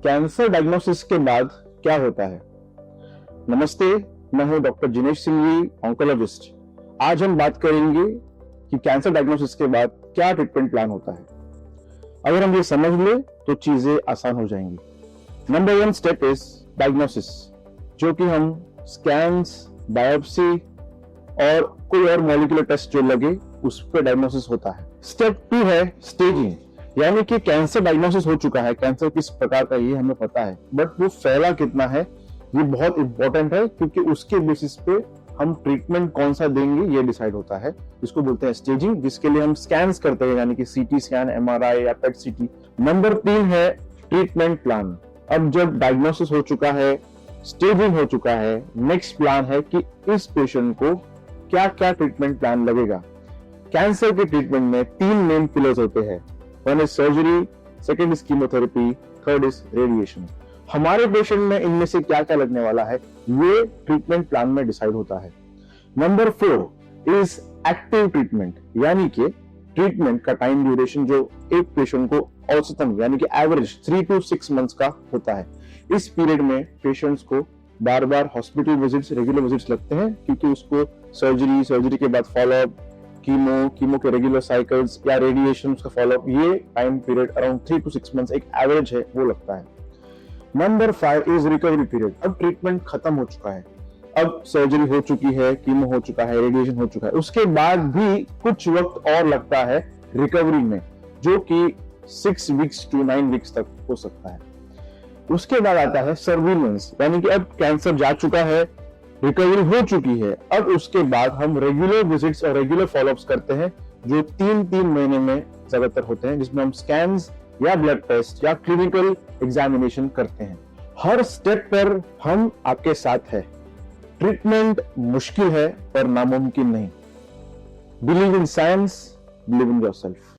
Cancer diagnosis के बाद क्या होता है। नमस्ते, मैं हूं डॉक्टर जिनेश सिंह जी, ऑन्कोलॉजिस्ट। आज हम बात करेंगे कि कैंसर डायग्नोसिस के बाद क्या ट्रीटमेंट प्लान होता है। अगर हम ये समझ ले तो चीजें आसान हो जाएंगी। नंबर 1 स्टेप इज डायग्नोसिस, जो कि हम स्कैन्स, बायोप्सी और कोई और मॉलिक्यूलर टेस्ट जो लगे उस पर डायग्नोसिस होता है। स्टेप 2 है स्टेजिंग, यानी कि कैंसर डायग्नोसिस हो चुका है, कैंसर किस प्रकार का ये हमें पता है, बट वो फैला कितना है ये बहुत इंपॉर्टेंट है, क्योंकि उसके बेसिस पे हम ट्रीटमेंट कौन सा देंगे ये डिसाइड होता है। इसको बोलते हैं स्टेजिंग, जिसके लिए हम स्कैन्स करते हैं, यानी कि सीटी स्कैन, एमआरआई या पेट सीटी। नंबर 3 है ट्रीटमेंट प्लान। अब जब डायग्नोसिस हो चुका है, स्टेजिंग हो चुका है, नेक्स्ट प्लान है कि इस पेशेंट को क्या क्या ट्रीटमेंट प्लान लगेगा। कैंसर के ट्रीटमेंट में 3 मेन पिलर्स होते हैं। One is surgery, second is chemotherapy, third is radiation. हमारे पेशेंट में इनमें से क्या क्या लगने वाला है ये ट्रीटमेंट प्लान में डिसाइड होता है। नंबर 4 इज एक्टिव ट्रीटमेंट, यानी कि ट्रीटमेंट का टाइम ड्यूरेशन जो एक पेशेंट को औसतन यानी कि एवरेज 3 to 6 मंथ्स का होता है। इस पीरियड में पेशेंट्स को बार बार हॉस्पिटल विजिट्स, रेगुलर विजिट्स लगते हैं, क्योंकि उसको सर्जरी के बाद फॉलोअप, कीमो के रेगुलर साइकिल्स या रेडिएशन का फॉलोअप, ये time period around 3 to 6 months एक एवरेज है वो लगता है। Number 5 is recovery period. अब ट्रीटमेंट खत्म हो चुका है, अब सर्जरी हो चुकी है, कीमो हो चुका है, रेडिएशन हो चुका है, उसके बाद भी कुछ वक्त और लगता है रिकवरी में, जो कि 6 वीक्स to 9 वीक्स तक हो सकता है। उसके बाद आता है सर्विलेंस, यानी कि अब कैंसर जा चुका है, रिकवरी हो चुकी है, अब उसके बाद हम रेगुलर विजिट्स और रेगुलर फॉलोअप्स करते हैं, जो 3 महीने में ज्यादातर होते हैं, जिसमें हम स्कैन्स या ब्लड टेस्ट या क्लिनिकल एग्जामिनेशन करते हैं। हर स्टेप पर हम आपके साथ हैं। ट्रीटमेंट मुश्किल है पर नामुमकिन नहीं। Believe in science, believe in yourself.